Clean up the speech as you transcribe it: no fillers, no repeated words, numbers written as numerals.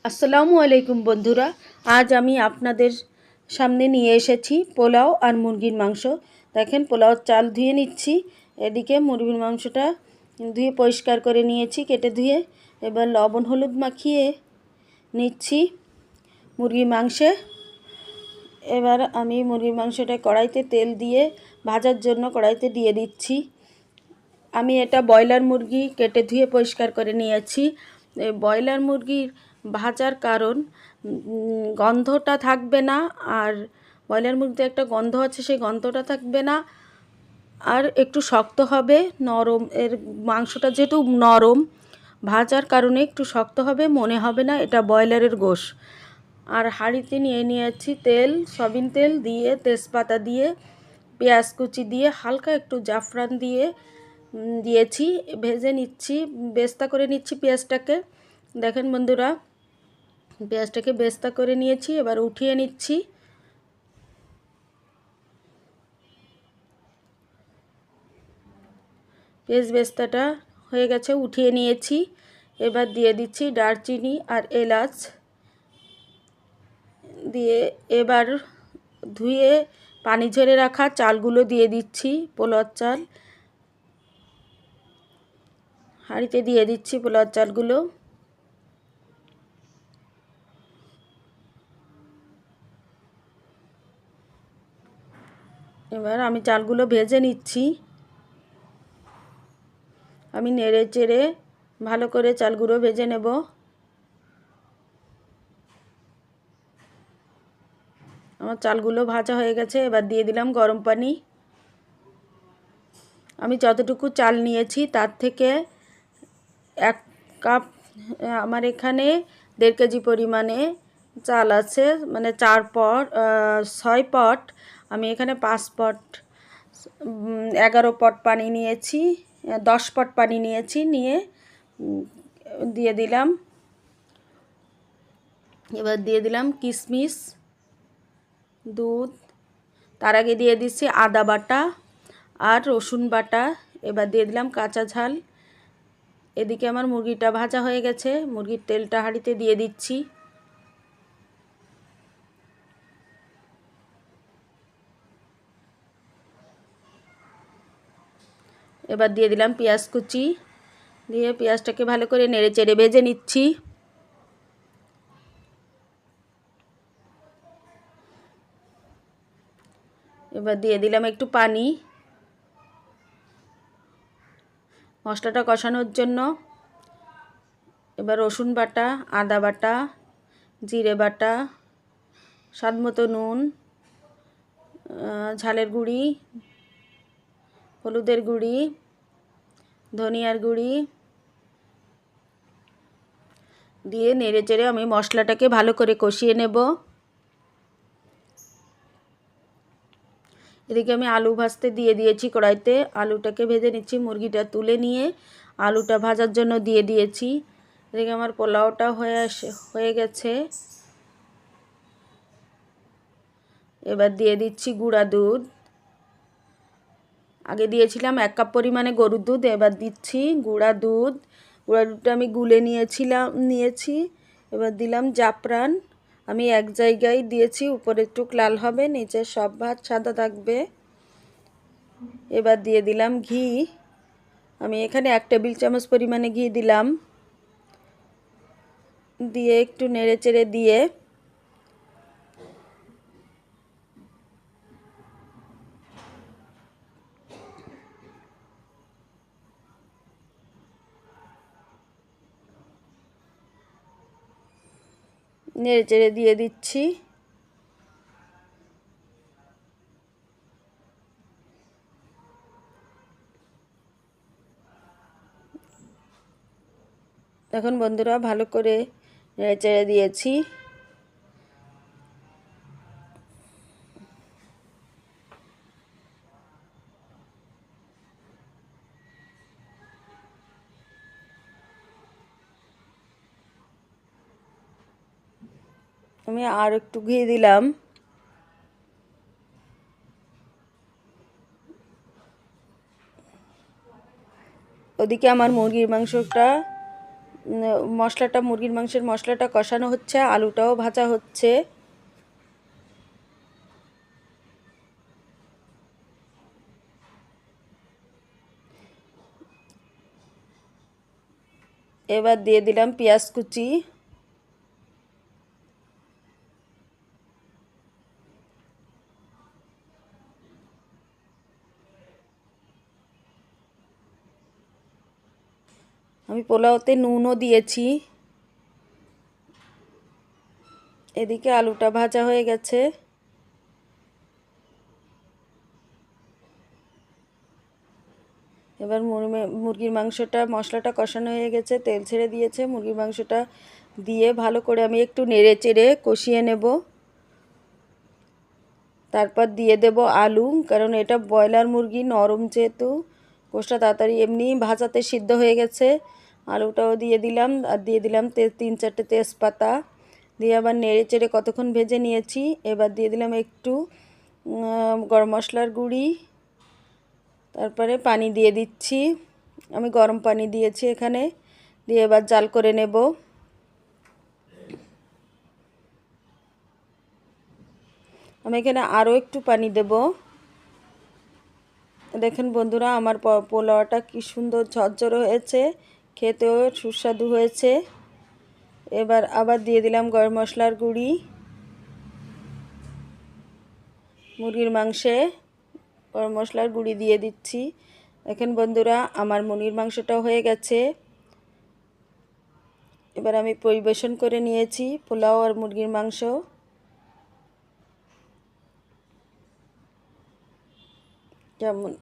আসসালামু আলাইকুম বন্ধুরা, আজ আমি আপনাদের সামনে নিয়ে এসেছি পোলাও আর মুরগির মাংস। দেখেন, পোলাওর চাল ধুয়ে নিচ্ছি, এদিকে মুরগির মাংসটা ধুয়ে পরিষ্কার করে নিয়েছি কেটে ধুয়ে। এবার লবণ হলুদ মাখিয়ে নিচ্ছি মুরগির মাংসে। এবার আমি মুরগির মাংসটা কড়াইতে তেল দিয়ে ভাজার জন্য কড়াইতে দিয়ে দিচ্ছি। আমি এটা ব্রয়লার মুরগি কেটে ধুয়ে পরিষ্কার করে নিয়েছি। এই ব্রয়লার মুরগির ভাজার কারণ গন্ধটা থাকবে না, আর ব্রয়লার মুরগিতে একটা গন্ধ আছে, সেই গন্ধটা থাকবে না, আর একটু শক্ত হবে, নরম। এর মাংসটা যেহেতু নরম, ভাজার কারণে একটু শক্ত হবে, মনে হবে না এটা ব্রয়লারের গোশ। আর হাঁড়িতে নিয়ে নিয়েছি তেল, সয়াবিন তেল দিয়ে, তেজপাতা দিয়ে, পেঁয়াজ কুচি দিয়ে, হালকা একটু জাফরান দিয়ে দিয়েছি, ভেজে নিচ্ছি, বেস্তা করে নিচ্ছি পেঁয়াজটাকে। দেখেন বন্ধুরা, পেঁয়াজটাকে বেস্তা করে নিয়েছি, এবার উঠিয়ে নিচ্ছি। পেঁয়াজ বেস্তাটা হয়ে গেছে, উঠিয়ে নিয়েছি। এবার দিয়ে দিচ্ছি দারচিনি আর এলাচ দিয়ে, এবার ধুয়ে পানি ঝরে রাখা চালগুলো দিয়ে দিচ্ছি। পোলাওর চাল হাঁড়িতে দিয়ে দিচ্ছি, পোলাওর চালগুলো। এবার আমি চালগুলো ভেজে নিচ্ছি। আমি নেড়ে চেড়ে ভালো করে চালগুলো ভেজে নেব। আমার চালগুলো ভাজা হয়ে গেছে, এবার দিয়ে দিলাম গরম পানি। আমি যতটুকু চাল নিয়েছি তার থেকে 1 কাপ, আমার এখানে 1.5 কেজি পরিমাণে চাল আছে, মানে 6 পট। আমি এখানে 5 পট 11 পট পানি নিয়েছি, 10 পট পানি নিয়েছি, নিয়ে দিয়ে দিলাম। এবার দিয়ে দিলাম কিশমিশ, দুধ। তার আগে দিয়ে দিচ্ছি আদা বাটা আর রসুন বাটা। এবার দিয়ে দিলাম কাঁচা ঝাল। এদিকে আমার মুরগিটা ভাজা হয়ে গেছে, মুরগির তেলটা হাঁড়িতে দিয়ে দিচ্ছি। এবার দিয়ে দিলাম পেঁয়াজ কুচি, দিয়ে পেঁয়াজটাকে ভালো করে নেড়ে চেড়ে ভেজে নিচ্ছি। এবার দিয়ে দিলাম একটু পানি মশলাটা কষানোর জন্য। এবার রসুন বাটা, আদা বাটা, জিরে বাটা, স্বাদমতো নুন, ঝালের গুঁড়ি, হলুদের গুঁড়ি, ধনিয়ার গুঁড়ি দিয়ে নেড়ে চেড়ে আমি মশলাটাকে ভালো করে কষিয়ে নেব। এদিকে আমি আলু ভাজতে দিয়ে দিয়েছি কড়াইতে, আলুটাকে ভেজে নিচ্ছি। মুরগিটা তুলে নিয়ে আলুটা ভাজার জন্য দিয়ে দিয়েছি। এদিকে আমার পোলাওটা হয়ে গেছে। এবার দিয়ে দিচ্ছি গুঁড়া দুধ। আগে দিয়েছিলাম 1 কাপ পরিমাণে গরুর দুধ, এবার দিচ্ছি গুঁড়া দুধ। গুঁড়া দুধটা আমি গুলে নিয়েছি। এবার দিলাম জাফরান। আমি এক জায়গায় দিয়েছি, উপরে একটু লাল হবে, নিচে সব ভাত সাদা থাকবে। এবার দিয়ে দিলাম ঘি। আমি এখানে 1 টেবিল চামচ পরিমাণে ঘি দিলাম, দিয়ে একটু নেড়ে চেড়ে দিয়ে নেড়ে চেড়ে দিয়ে দিচ্ছি। এখন বন্ধুরা ভালো করে নেড়ে চেড়ে দিয়েছি। আমি আর একটু ঘি দিলাম। ওদিকে আমার মুরগির মাংসটা মশলাটা, মুরগির মাংসের মশলাটা কষানো হচ্ছে, আলুটাও ভাজা হচ্ছে। এবার দিয়ে দিলাম পেঁয়াজ কুচি। আমি পোলাওতে নুনও দিয়েছি। এদিকে আলুটা ভাজা হয়ে গেছে। এবার মুরগির মাংসটা, মশলাটা কষানো হয়ে গেছে, তেল ছেড়ে দিয়েছে। মুরগির মাংসটা দিয়ে ভালো করে আমি একটু নেড়ে চেড়ে কষিয়ে নেব। তারপর দিয়ে দেব আলু, কারণ এটা ব্রয়লার মুরগি, নরম যেহেতু, কোষটা তাড়াতাড়ি এমনি ভাজাতে সিদ্ধ হয়ে গেছে। আলুটাও দিয়ে দিলাম, আর দিয়ে দিলাম 3-4টে তেজপাতা, দিয়ে আবার নেড়ে চেড়ে কতক্ষণ ভেজে নিয়েছি। এবার দিয়ে দিলাম একটু গরম মশলার গুঁড়ি, তারপরে পানি দিয়ে দিচ্ছি। আমি গরম পানি দিয়েছি এখানে, দিয়ে এবার জাল করে নেব। আমি এখানে আরও একটু পানি দেব। দেখেন বন্ধুরা, আমার পোলাওটা কি সুন্দর ঝরঝরে হয়েছে, খেতেও সুস্বাদু হয়েছে। এবার আবার দিয়ে দিলাম গরম মশলার গুঁড়ি মুরগির মাংসে, গরম মশলার গুঁড়ি দিয়ে দিচ্ছি। দেখেন বন্ধুরা, আমার মুরগির মাংসটাও হয়ে গেছে। এবার আমি পরিবেশন করে নিয়েছি পোলাও আর মুরগির মাংস। কেমন